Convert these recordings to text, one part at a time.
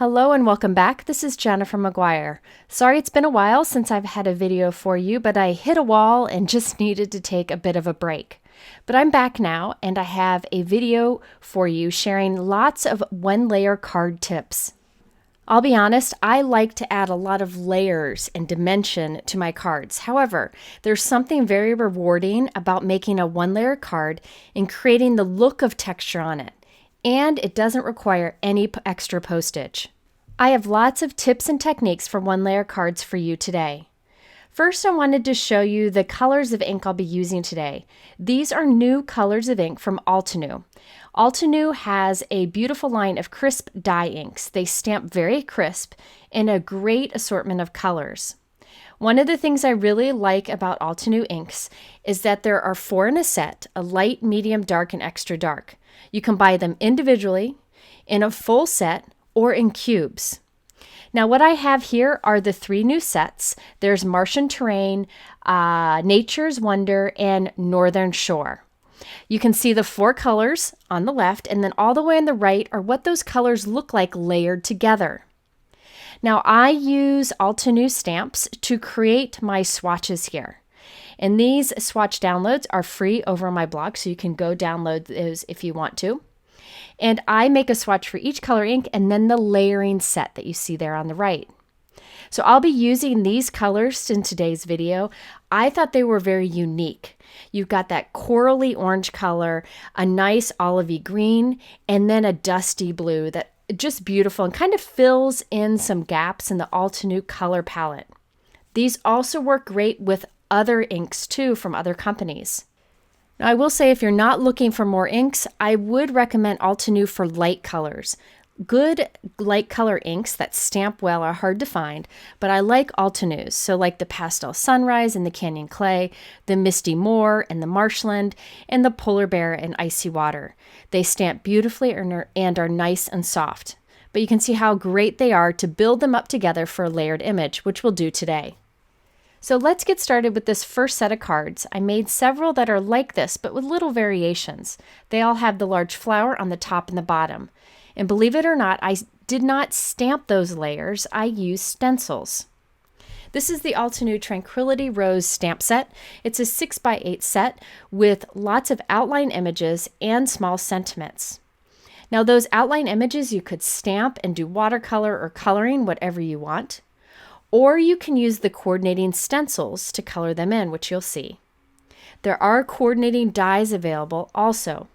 Hello and welcome back. This is Jennifer McGuire. Sorry it's been a while since I've had a video for you, but I hit a wall and just needed to take a bit of a break. But I'm back now and I have a video for you sharing lots of one-layer card tips. I'll be honest, I like to add a lot of layers and dimension to my cards. However, there's something very rewarding about making a one-layer card and creating the look of texture on it. And it doesn't require any extra postage. I have lots of tips and techniques for one-layer cards for you today. First, I wanted to show you the colors of ink I'll be using today. These are new colors of ink from Altenew. Altenew has a beautiful line of crisp dye inks. They stamp very crisp in a great assortment of colors. One of the things I really like about Altenew inks is that there are 4 in a set, a light, medium, dark, and extra dark. You can buy them individually, in a full set, or in cubes. Now what I have here are the 3 new sets. There's Martian Terrain, Nature's Wonder, and Northern Shore. You can see the 4 colors on the left, and then all the way on the right are what those colors look like layered together. Now I use Altenew stamps to create my swatches here. And these swatch downloads are free over on my blog, so you can go download those if you want to. And I make a swatch for each color ink and then the layering set that you see there on the right. So I'll be using these colors in today's video. I thought they were very unique. You've got that corally orange color, a nice olivey green, and then a dusty blue that just beautiful and kind of fills in some gaps in the Altenew color palette. These also work great with other inks too from other companies. Now I will say if you're not looking for more inks, I would recommend Altenew for light colors. Good light color inks that stamp well are hard to find, but I like Altenew's. So like the Pastel Sunrise and the Canyon Clay, the Misty Moor and the Marshland, and the Polar Bear and Icy Water. They stamp beautifully and are nice and soft. But you can see how great they are to build them up together for a layered image, which we'll do today. So let's get started with this first set of cards. I made several that are like this, but with little variations. They all have the large flower on the top and the bottom. And believe it or not, I did not stamp those layers. I used stencils. This is the Altenew Tranquility Rose stamp set. It's a 6x8 set with lots of outline images and small sentiments. Now those outline images you could stamp and do watercolor or coloring, whatever you want. Or you can use the coordinating stencils to color them in, which you'll see. There are coordinating dies available also.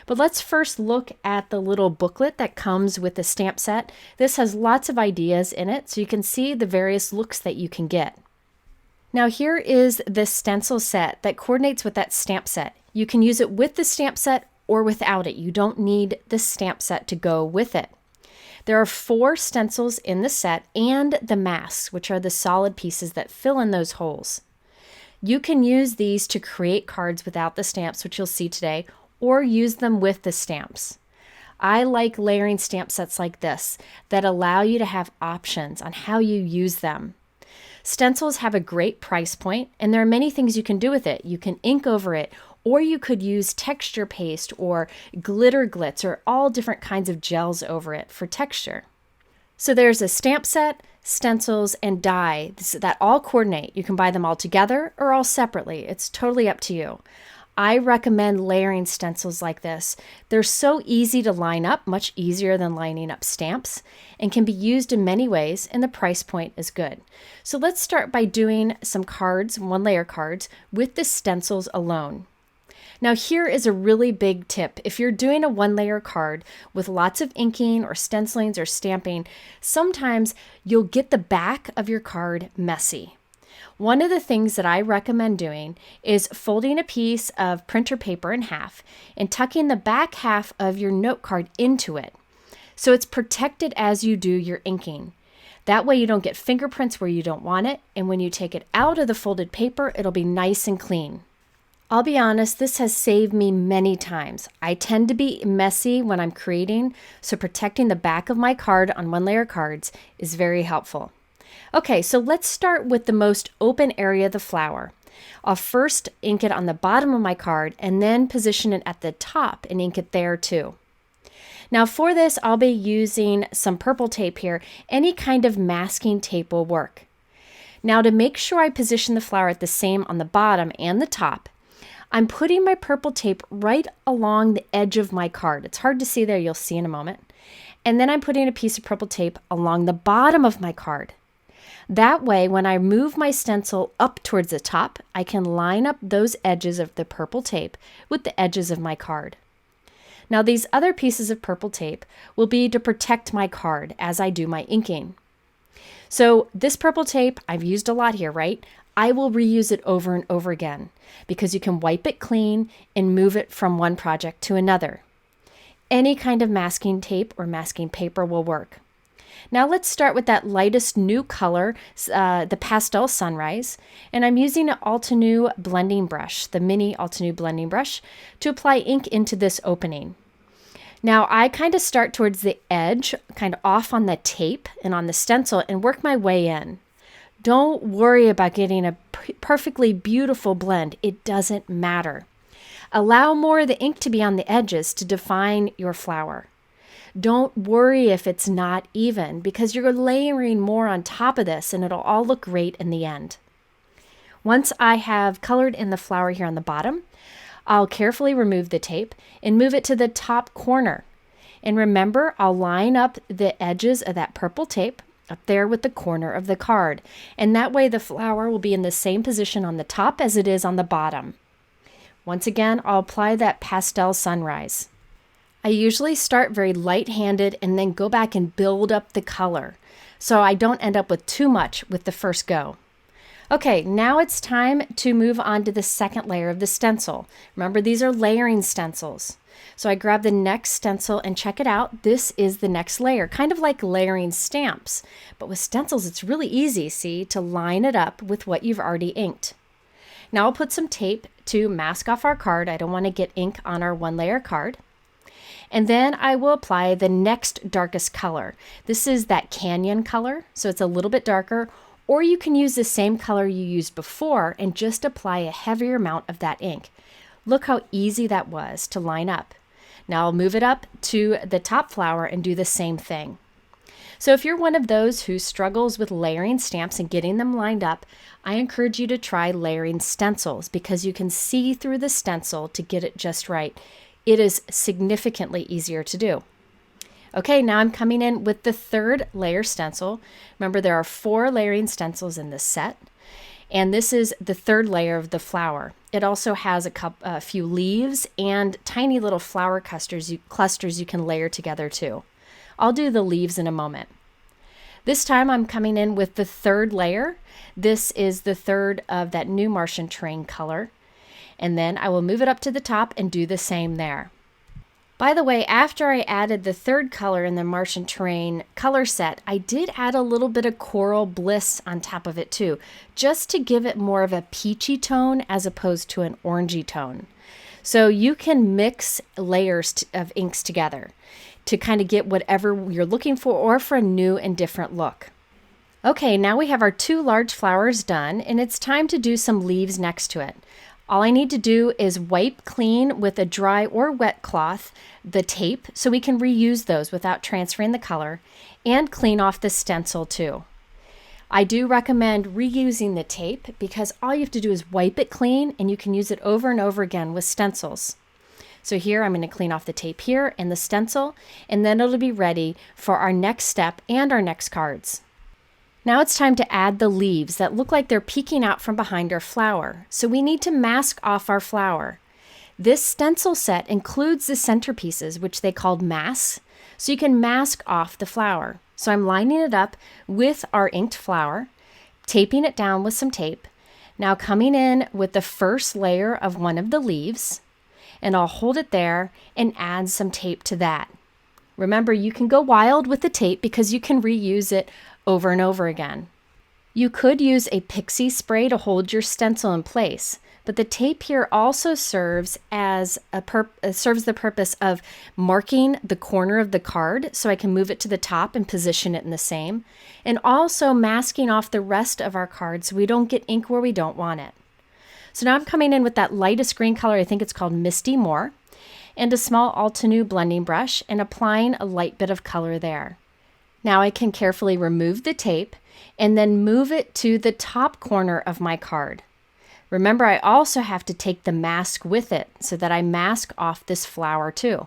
But let's first look at the little booklet that comes with the stamp set. This has lots of ideas in it, so you can see the various looks that you can get. Now here is the stencil set that coordinates with that stamp set. You can use it with the stamp set or without it. You don't need the stamp set to go with it. There are 4 stencils in the set and the masks, which are the solid pieces that fill in those holes. You can use these to create cards without the stamps, which you'll see today, or use them with the stamps. I like layering stamp sets like this that allow you to have options on how you use them. Stencils have a great price point, and there are many things you can do with it. You can ink over it, or you could use texture paste or glitter glitz or all different kinds of gels over it for texture. So there's a stamp set, stencils, and die that all coordinate. You can buy them all together or all separately. It's totally up to you. I recommend layering stencils like this. They're so easy to line up, much easier than lining up stamps, and can be used in many ways, and the price point is good. So let's start by doing some cards, one-layer cards, with the stencils alone. Now here is a really big tip. If you're doing a one-layer card with lots of inking or stencilings or stamping, sometimes you'll get the back of your card messy. One of the things that I recommend doing is folding a piece of printer paper in half and tucking the back half of your note card into it, so it's protected as you do your inking. That way you don't get fingerprints where you don't want it, and when you take it out of the folded paper, it'll be nice and clean. I'll be honest, this has saved me many times. I tend to be messy when I'm creating, so protecting the back of my card on one-layer cards is very helpful. Okay, so let's start with the most open area of the flower. I'll first ink it on the bottom of my card and then position it at the top and ink it there too. Now for this, I'll be using some purple tape here. Any kind of masking tape will work. Now to make sure I position the flower at the same on the bottom and the top, I'm putting my purple tape right along the edge of my card. It's hard to see there, you'll see in a moment. And then I'm putting a piece of purple tape along the bottom of my card. That way, when I move my stencil up towards the top, I can line up those edges of the purple tape with the edges of my card. Now these other pieces of purple tape will be to protect my card as I do my inking. So this purple tape, I've used a lot here, right? I will reuse it over and over again because you can wipe it clean and move it from one project to another. Any kind of masking tape or masking paper will work. Now let's start with that lightest new color, the Pastel Sunrise, and I'm using an Altenew blending brush, the mini Altenew blending brush, to apply ink into this opening. Now I kind of start towards the edge, kind of off on the tape and on the stencil, and work my way in. Don't worry about getting a perfectly beautiful blend. It doesn't matter. Allow more of the ink to be on the edges to define your flower. Don't worry if it's not even, because you're layering more on top of this and it'll all look great in the end. Once I have colored in the flower here on the bottom, I'll carefully remove the tape and move it to the top corner. And remember, I'll line up the edges of that purple tape up there with the corner of the card. And that way the flower will be in the same position on the top as it is on the bottom. Once again, I'll apply that Pastel Sunrise. I usually start very light-handed and then go back and build up the color, so I don't end up with too much with the first go. Okay, now it's time to move on to the second layer of the stencil. Remember, these are layering stencils. So I grab the next stencil and check it out. This is the next layer, kind of like layering stamps. But with stencils, it's really easy, see, to line it up with what you've already inked. Now I'll put some tape to mask off our card. I don't want to get ink on our one-layer card. And then I will apply the next darkest color. This is that canyon color, so it's a little bit darker, or you can use the same color you used before and just apply a heavier amount of that ink. Look how easy that was to line up. Now I'll move it up to the top flower and do the same thing. So if you're one of those who struggles with layering stamps and getting them lined up, I encourage you to try layering stencils because you can see through the stencil to get it just right. It is significantly easier to do. Okay, now I'm coming in with the third layer stencil. Remember, there are 4 layering stencils in this set, and this is the third layer of the flower. It also has a few leaves and tiny little flower clusters you can layer together too. I'll do the leaves in a moment. This time I'm coming in with the third layer. This is the third of that new Martian terrain color. And then I will move it up to the top and do the same there. By the way, after I added the third color in the Martian terrain color set, I did add a little bit of Coral Bliss on top of it too, just to give it more of a peachy tone as opposed to an orangey tone. So you can mix layers of inks together to kind of get whatever you're looking for or for a new and different look. Okay, now we have our 2 large flowers done, and it's time to do some leaves next to it. All I need to do is wipe clean with a dry or wet cloth the tape so we can reuse those without transferring the color, and clean off the stencil too. I do recommend reusing the tape because all you have to do is wipe it clean and you can use it over and over again with stencils. So here I'm going to clean off the tape here and the stencil, and then it'll be ready for our next step and our next cards. Now it's time to add the leaves that look like they're peeking out from behind our flower. So we need to mask off our flower. This stencil set includes the centerpieces, which they called masks, so you can mask off the flower. So I'm lining it up with our inked flower, taping it down with some tape. Now coming in with the first layer of one of the leaves, and I'll hold it there and add some tape to that. Remember, you can go wild with the tape because you can reuse it over and over again. You could use a pixie spray to hold your stencil in place, but the tape here also serves as serves the purpose of marking the corner of the card so I can move it to the top and position it in the same, and also masking off the rest of our card so we don't get ink where we don't want it. So now I'm coming in with that lightest green color, I think it's called MISTI more, and a small Altenew blending brush and applying a light bit of color there. Now I can carefully remove the tape and then move it to the top corner of my card. Remember, I also have to take the mask with it so that I mask off this flower too.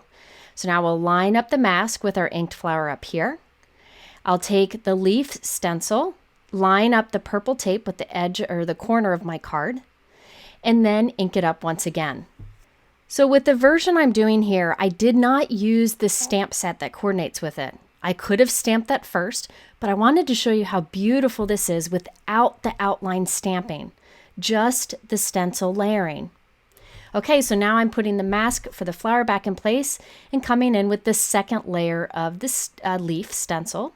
So now we'll line up the mask with our inked flower up here. I'll take the leaf stencil, line up the purple tape with the edge or the corner of my card, and then ink it up once again. So with the version I'm doing here, I did not use the stamp set that coordinates with it. I could have stamped that first, but I wanted to show you how beautiful this is without the outline stamping, just the stencil layering. Okay, so now I'm putting the mask for the flower back in place and coming in with the second layer of this leaf stencil.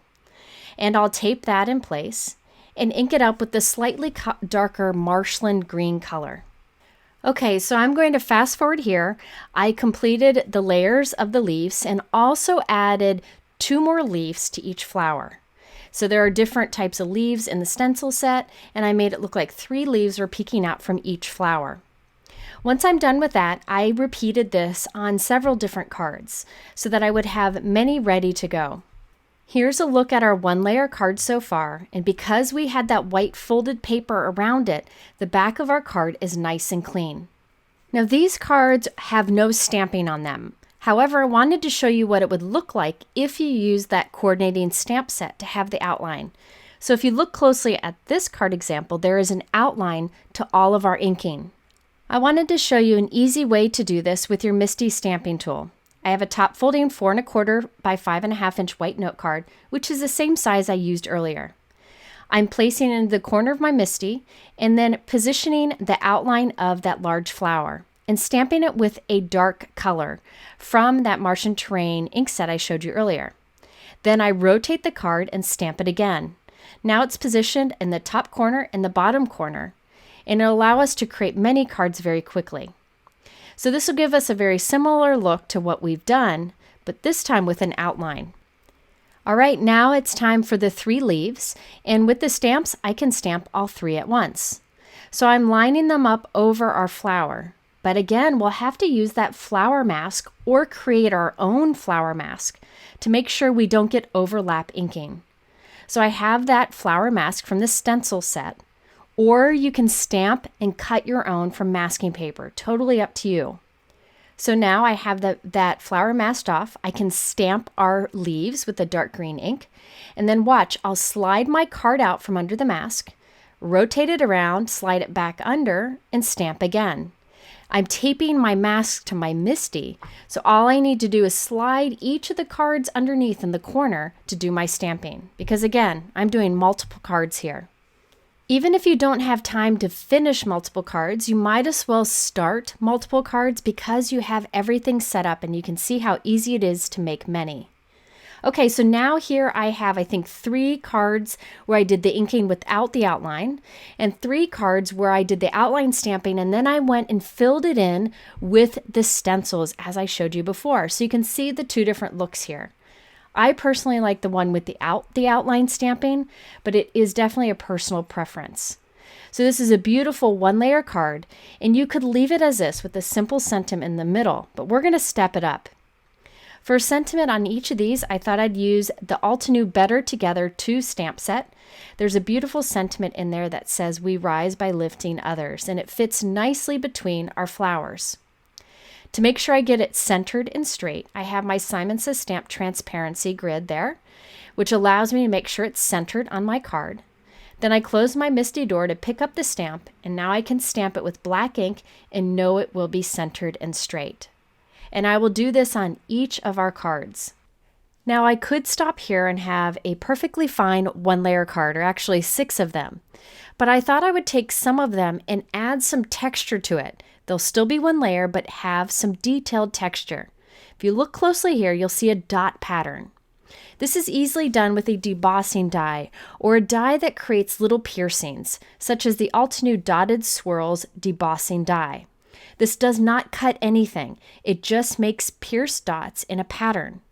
And I'll tape that in place and ink it up with the slightly darker Martian green color. Okay, so I'm going to fast forward here. I completed the layers of the leaves and also added 2 more leaves to each flower. So there are different types of leaves in the stencil set, and I made it look like 3 leaves were peeking out from each flower. Once I'm done with that, I repeated this on several different cards so that I would have many ready to go. Here's a look at our 1-layer card so far, and because we had that white folded paper around it, the back of our card is nice and clean. Now these cards have no stamping on them. However, I wanted to show you what it would look like if you use that coordinating stamp set to have the outline. So if you look closely at this card example, there is an outline to all of our inking. I wanted to show you an easy way to do this with your MISTI stamping tool. I have a top folding 4 1/4 by 5.5 inch white note card, which is the same size I used earlier. I'm placing it in the corner of my MISTI and then positioning the outline of that large flower and stamping it with a dark color from that Martian terrain ink set I showed you earlier. Then I rotate the card and stamp it again. Now it's positioned in the top corner and the bottom corner, and it'll allow us to create many cards very quickly. So this will give us a very similar look to what we've done, but this time with an outline. All right, now it's time for the 3 leaves, and with the stamps, I can stamp all 3 at once. So I'm lining them up over our flower, but again, we'll have to use that flower mask or create our own flower mask to make sure we don't get overlap inking. So I have that flower mask from the stencil set, or you can stamp and cut your own from masking paper, totally up to you. So now I have that flower masked off. I can stamp our leaves with the dark green ink, and then watch, I'll slide my card out from under the mask, rotate it around, slide it back under, and stamp again. I'm taping my mask to my MISTI, so all I need to do is slide each of the cards underneath in the corner to do my stamping, because again, I'm doing multiple cards here. Even if you don't have time to finish multiple cards, you might as well start multiple cards because you have everything set up and you can see how easy it is to make many. Okay, so now here I have, I think, 3 cards where I did the inking without the outline and 3 cards where I did the outline stamping, and then I went and filled it in with the stencils as I showed you before. So you can see the 2 different looks here. I personally like the one with the outline stamping, but it is definitely a personal preference. So this is a beautiful 1-layer card, and you could leave it as this with a simple sentiment in the middle, but we're going to step it up. For a sentiment on each of these, I thought I'd use the Altenew Better Together 2 stamp set. There's a beautiful sentiment in there that says, "We rise by lifting others," and it fits nicely between our flowers. To make sure I get it centered and straight, I have my Simon Says Stamp Transparency grid there, which allows me to make sure it's centered on my card. Then I close my MISTI door to pick up the stamp, and now I can stamp it with black ink and know it will be centered and straight. And I will do this on each of our cards. Now I could stop here and have a perfectly fine 1-layer card, or actually 6 of them, but I thought I would take some of them and add some texture to it. They'll still be 1 layer, but have some detailed texture. If you look closely here, you'll see a dot pattern. This is easily done with a debossing die, or a die that creates little piercings, such as the Altenew Dotted Swirls debossing die. This does not cut anything. It just makes pierced dots in a pattern.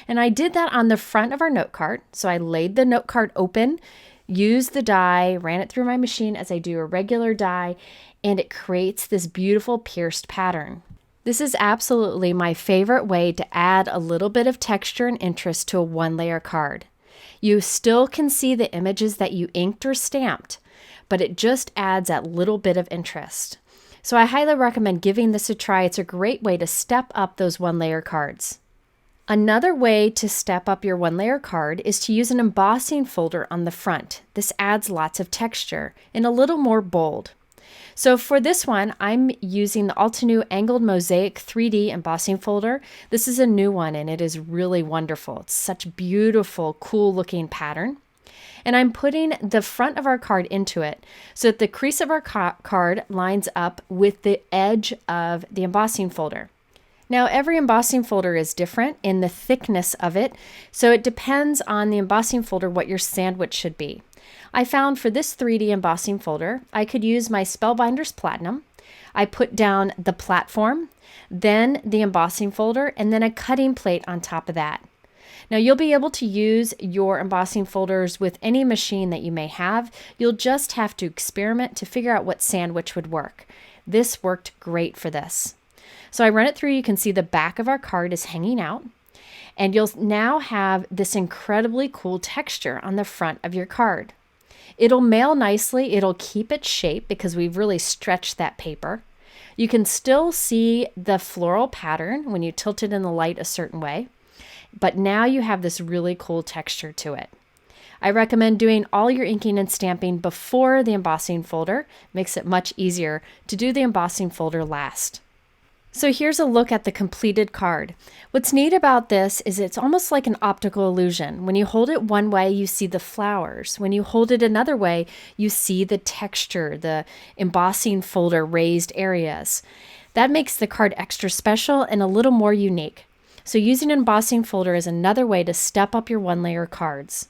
And I did that on the front of our note card. So I laid the note card open, used the die, ran it through my machine as I do a regular die, and it creates this beautiful pierced pattern. This is absolutely my favorite way to add a little bit of texture and interest to a one-layer card. You still can see the images that you inked or stamped, but it just adds that little bit of interest. So I highly recommend giving this a try. It's a great way to step up those one-layer cards. Another way to step up your one-layer card is to use an embossing folder on the front. This adds lots of texture and a little more bold. So for this one, I'm using the Altenew Angled Mosaic 3D embossing folder. This is a new one and it is really wonderful. It's such a beautiful, cool looking pattern. And I'm putting the front of our card into it so that the crease of our card lines up with the edge of the embossing folder. Now, every embossing folder is different in the thickness of it, so it depends on the embossing folder what your sandwich should be. I found for this 3D embossing folder, I could use my Spellbinders Platinum. I put down the platform, then the embossing folder, and then a cutting plate on top of that. Now, you'll be able to use your embossing folders with any machine that you may have. You'll just have to experiment to figure out what sandwich would work. This worked great for this. So I run it through, you can see the back of our card is hanging out, and you'll now have this incredibly cool texture on the front of your card. It'll mail nicely, it'll keep its shape because we've really stretched that paper. You can still see the floral pattern when you tilt it in the light a certain way, but now you have this really cool texture to it. I recommend doing all your inking and stamping before the embossing folder. Makes it much easier to do the embossing folder last. So here's a look at the completed card. What's neat about this is it's almost like an optical illusion. When you hold it one way, you see the flowers. When you hold it another way, you see the texture, the embossing folder raised areas. That makes the card extra special and a little more unique. So using an embossing folder is another way to step up your one-layer cards.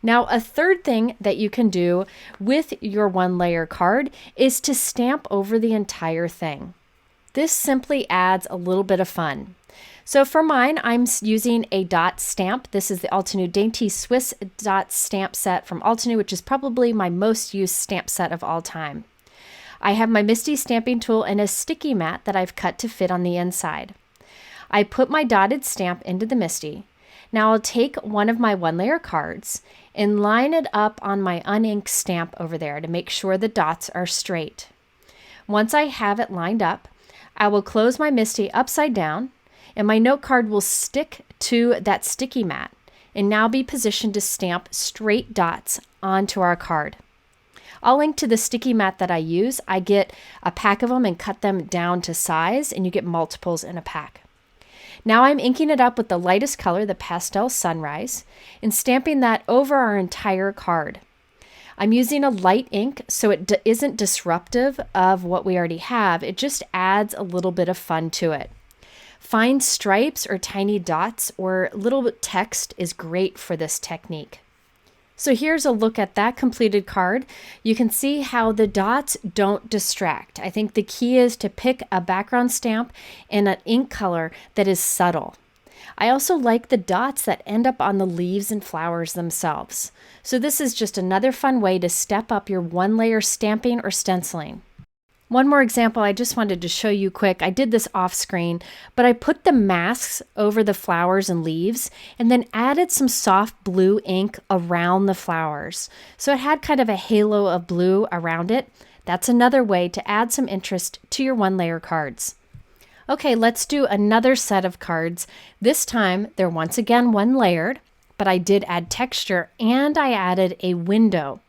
Now, a third thing that you can do with your one-layer card is to stamp over the entire thing. This simply adds a little bit of fun. So for mine, I'm using a dot stamp. This is the Altenew Dainty Swiss dot stamp set from Altenew, which is probably my most used stamp set of all time. I have my MISTI stamping tool and a sticky mat that I've cut to fit on the inside. I put my dotted stamp into the MISTI. Now I'll take one of my one-layer cards and line it up on my uninked stamp over there to make sure the dots are straight. Once I have it lined up, I will close my MISTI upside down and my note card will stick to that sticky mat and now be positioned to stamp straight dots onto our card. I'll link to the sticky mat that I use. I get a pack of them and cut them down to size, and you get multiples in a pack. Now I'm inking it up with the lightest color, the Pastel Sunrise, and stamping that over our entire card. I'm using a light ink so it isn't disruptive of what we already have. It just adds a little bit of fun to it. Fine stripes or tiny dots or little text is great for this technique. So here's a look at that completed card. You can see how the dots don't distract. I think the key is to pick a background stamp and an ink color that is subtle. I also like the dots that end up on the leaves and flowers themselves. So this is just another fun way to step up your one-layer stamping or stenciling. One more example I just wanted to show you quick. I did this off screen, but I put the masks over the flowers and leaves and then added some soft blue ink around the flowers. So it had kind of a halo of blue around it. That's another way to add some interest to your one-layer cards. Okay, let's do another set of cards. This time they're once again one-layered, but I did add texture and I added a window.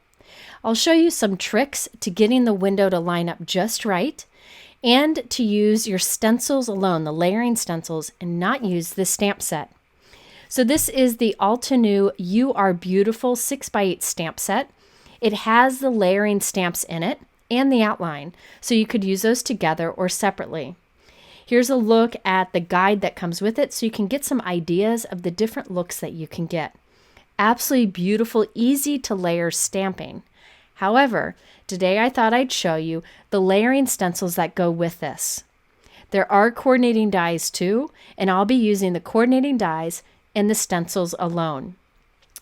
I'll show you some tricks to getting the window to line up just right and to use your stencils alone, the layering stencils, and not use the stamp set. So this is the Altenew You Are Beautiful 6x8 stamp set. It has the layering stamps in it and the outline, so you could use those together or separately. Here's a look at the guide that comes with it so you can get some ideas of the different looks that you can get. Absolutely beautiful, easy to layer stamping. However, today I thought I'd show you the layering stencils that go with this. There are coordinating dies too, and I'll be using the coordinating dies and the stencils alone.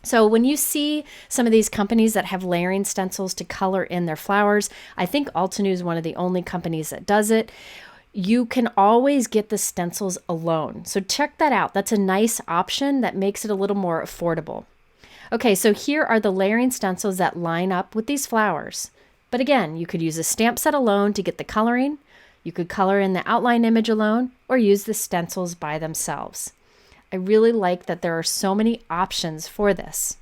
So when you see some of these companies that have layering stencils to color in their flowers, I think Altenew is one of the only companies that does it. you can always get the stencils alone. So check that out. That's a nice option that makes it a little more affordable. Okay, so here are the layering stencils that line up with these flowers. But again, you could use a stamp set alone to get the coloring. You could color in the outline image alone or use the stencils by themselves. I really like that there are so many options for this.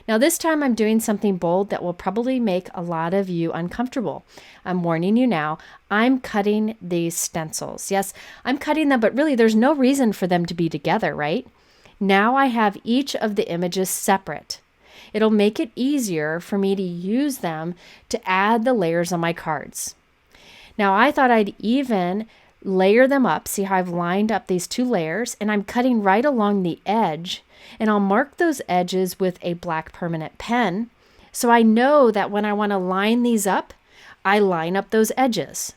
Now this time I'm doing something bold that will probably make a lot of you uncomfortable. I'm warning you now, I'm cutting these stencils. Yes, I'm cutting them, but really there's no reason for them to be together, right? Now I have each of the images separate. It'll make it easier for me to use them to add the layers on my cards. Now I thought I'd even layer them up. See how I've lined up these two layers, and I'm cutting right along the edge, and I'll mark those edges with a black permanent pen so I know that when I want to line these up, I line up those edges.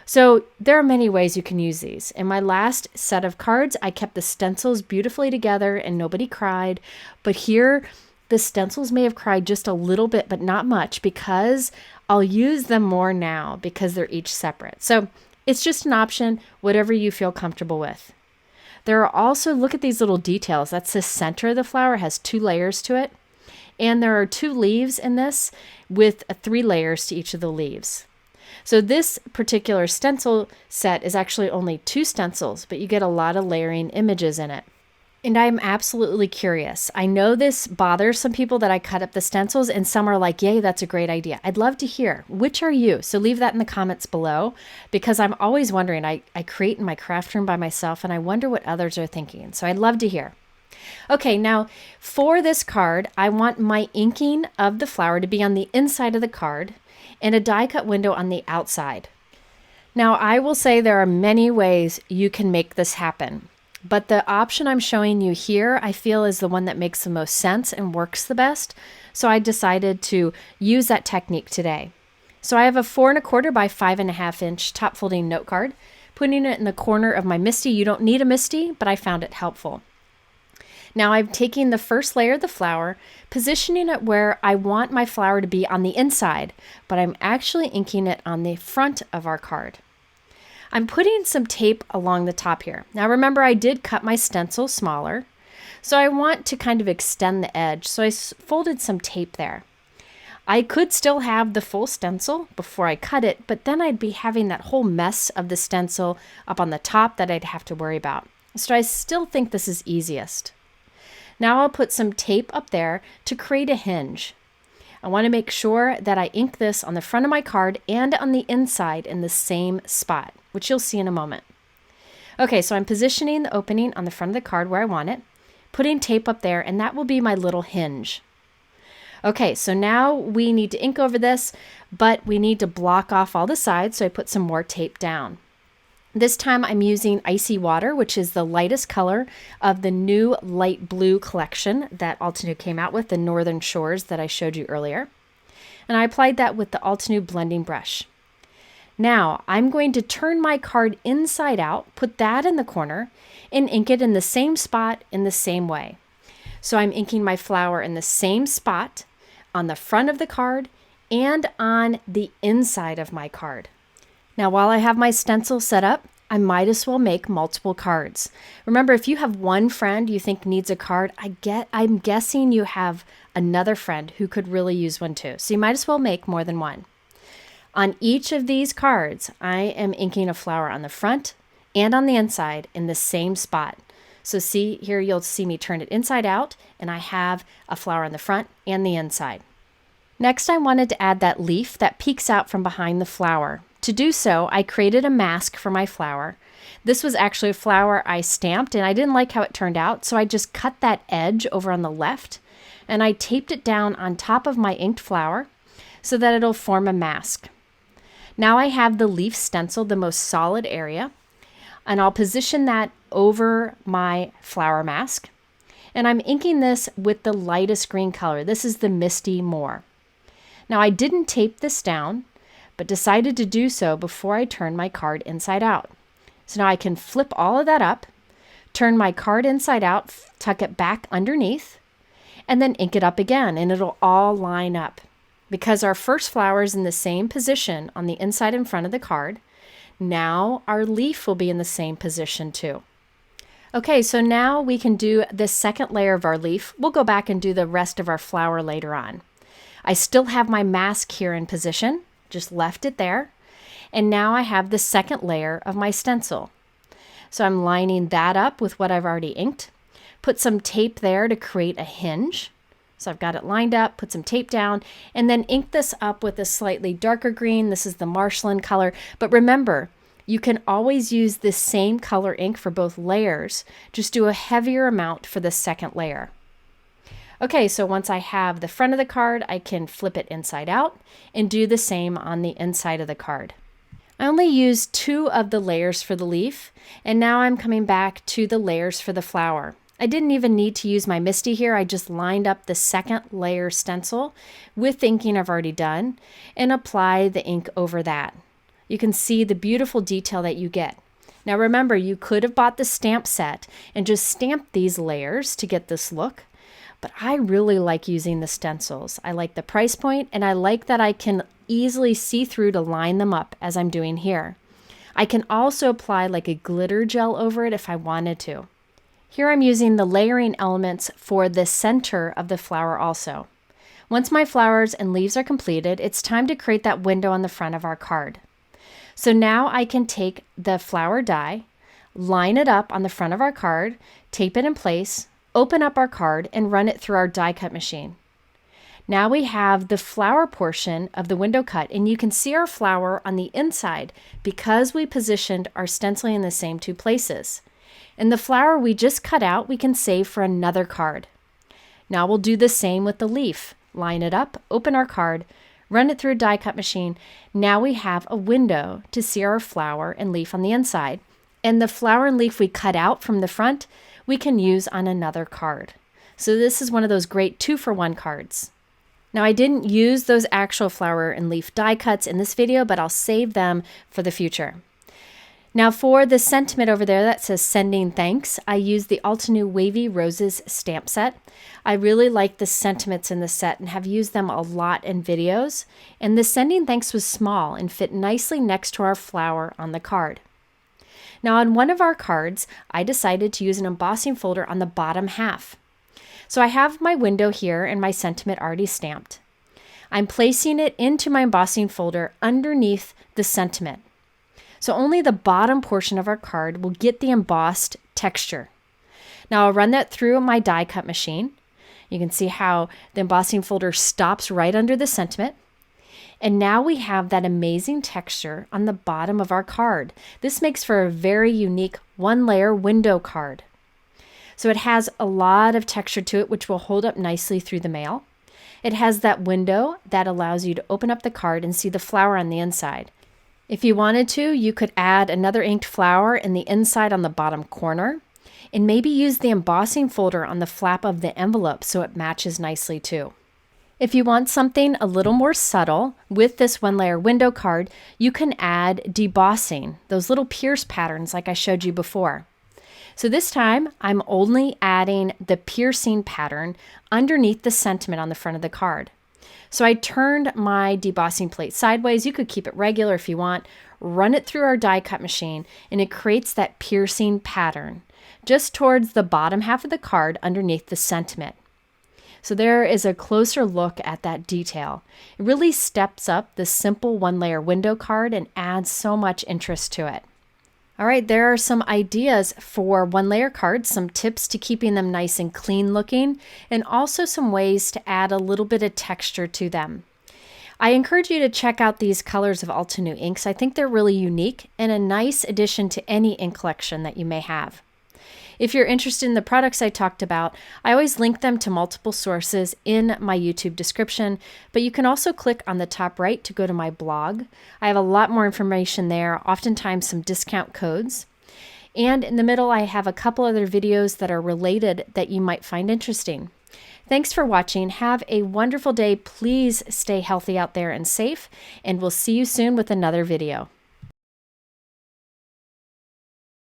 So there are many ways you can use these. In my last set of cards, I kept the stencils beautifully together and nobody cried, but here the stencils may have cried just a little bit, but not much, because I'll use them more now because they're each separate. So it's just an option, whatever you feel comfortable with. There are also, look at these little details. That's the center of the flower, has 2 layers to it. And there are 2 leaves in this with 3 layers to each of the leaves. So this particular stencil set is actually only 2 stencils, but you get a lot of layering images in it. And I'm absolutely curious. I know this bothers some people that I cut up the stencils, and some are like, yay, that's a great idea. I'd love to hear, which are you? So leave that in the comments below, because I'm always wondering. I create in my craft room by myself, and I wonder what others are thinking. So I'd love to hear. Okay, now for this card, I want my inking of the flower to be on the inside of the card and a die cut window on the outside. Now I will say there are many ways you can make this happen. But the option I'm showing you here, I feel, is the one that makes the most sense and works the best. So I decided to use that technique today. So I have a 4 1/4 by 5.5 inch top folding note card, putting it in the corner of my MISTI. You don't need a MISTI, but I found it helpful. Now I'm taking the first layer of the flower, positioning it where I want my flower to be on the inside, but I'm actually inking it on the front of our card. I'm putting some tape along the top here. Now remember, I did cut my stencil smaller, so I want to kind of extend the edge, so I folded some tape there. I could still have the full stencil before I cut it, but then I'd be having that whole mess of the stencil up on the top that I'd have to worry about. So I still think this is easiest. Now I'll put some tape up there to create a hinge. I want to make sure that I ink this on the front of my card and on the inside in the same spot, which you'll see in a moment. Okay, so I'm positioning the opening on the front of the card where I want it, putting tape up there, and that will be my little hinge. Okay, so now we need to ink over this, but we need to block off all the sides, so I put some more tape down. This time I'm using Icy Water, which is the lightest color of the new light blue collection that Altenew came out with, the Northern Shores that I showed you earlier. And I applied that with the Altenew blending brush. Now I'm going to turn my card inside out, put that in the corner, and ink it in the same spot in the same way. So I'm inking my flower in the same spot on the front of the card and on the inside of my card. Now, while I have my stencil set up, I might as well make multiple cards. Remember, if you have one friend you think needs a card, I'm guessing you have another friend who could really use one too. So you might as well make more than one. On each of these cards, I am inking a flower on the front and on the inside in the same spot. So see here, you'll see me turn it inside out, and I have a flower on the front and the inside. Next, I wanted to add that leaf that peeks out from behind the flower. To do so, I created a mask for my flower. This was actually a flower I stamped, and I didn't like how it turned out, so I just cut that edge over on the left, and I taped it down on top of my inked flower so that it'll form a mask. Now I have the leaf stenciled, the most solid area, and I'll position that over my flower mask. And I'm inking this with the lightest green color. This is the MISTI More. Now I didn't tape this down, but decided to do so before I turn my card inside out. So now I can flip all of that up, turn my card inside out, tuck it back underneath, and then ink it up again, and it'll all line up. Because our first flower is in the same position on the inside and front of the card, Now our leaf will be in the same position too. Okay, so now we can do the second layer of our leaf. We'll go back and do the rest of our flower later on. I still have my mask here in position, just left it there. And now I have the second layer of my stencil. So I'm lining that up with what I've already inked. Put some tape there to create a hinge. So I've got it lined up, put some tape down, and then ink this up with a slightly darker green. This is the Martian color. But remember, you can always use the same color ink for both layers. Just do a heavier amount for the second layer. Okay, so once I have the front of the card, I can flip it inside out and do the same on the inside of the card. I only used 2 of the layers for the leaf, and now I'm coming back to the layers for the flower. I didn't even need to use my MISTI here. I just lined up the second layer stencil with the inking I've already done and apply the ink over that. You can see the beautiful detail that you get. Now remember, you could have bought the stamp set and just stamped these layers to get this look, but I really like using the stencils. I like the price point, and I like that I can easily see through to line them up as I'm doing here. I can also apply like a glitter gel over it if I wanted to. Here I'm using the layering elements for the center of the flower also. Once my flowers and leaves are completed, it's time to create that window on the front of our card. So now I can take the flower die, line it up on the front of our card, tape it in place, open up our card, and run it through our die cut machine. Now we have the flower portion of the window cut, and you can see our flower on the inside because we positioned our stenciling in the same 2 places. And the flower we just cut out, we can save for another card. Now we'll do the same with the leaf. Line it up, open our card, run it through a die cut machine. Now we have a window to see our flower and leaf on the inside. And the flower and leaf we cut out from the front, we can use on another card. So this is one of those great 2-for-1 cards. Now I didn't use those actual flower and leaf die cuts in this video, but I'll save them for the future. Now for the sentiment over there that says sending thanks, I used the Altenew Wavy Roses stamp set. I really like the sentiments in the set and have used them a lot in videos. And the sending thanks was small and fit nicely next to our flower on the card. Now on one of our cards, I decided to use an embossing folder on the bottom half. So I have my window here and my sentiment already stamped. I'm placing it into my embossing folder underneath the sentiment. So only the bottom portion of our card will get the embossed texture. Now I'll run that through my die cut machine. You can see how the embossing folder stops right under the sentiment. And now we have that amazing texture on the bottom of our card. This makes for a very unique 1-layer window card. So it has a lot of texture to it, which will hold up nicely through the mail. It has that window that allows you to open up the card and see the flower on the inside. If you wanted to, you could add another inked flower in the inside on the bottom corner, and maybe use the embossing folder on the flap of the envelope so it matches nicely too. If you want something a little more subtle with this 1-layer window card, you can add debossing, those little pierce patterns like I showed you before. So this time I'm only adding the piercing pattern underneath the sentiment on the front of the card. So I turned my debossing plate sideways. You could keep it regular if you want. Run it through our die cut machine, and it creates that piercing pattern just towards the bottom half of the card underneath the sentiment. So there is a closer look at that detail. It really steps up the simple 1-layer window card and adds so much interest to it. All right, there are some ideas for 1-layer cards, some tips to keeping them nice and clean looking, and also some ways to add a little bit of texture to them. I encourage you to check out these colors of Altenew inks. I think they're really unique and a nice addition to any ink collection that you may have. If you're interested in the products I talked about, I always link them to multiple sources in my YouTube description, but you can also click on the top right to go to my blog. I have a lot more information there, oftentimes some discount codes. And in the middle, I have a couple other videos that are related that you might find interesting. Thanks for watching. Have a wonderful day. Please stay healthy out there and safe, and we'll see you soon with another video.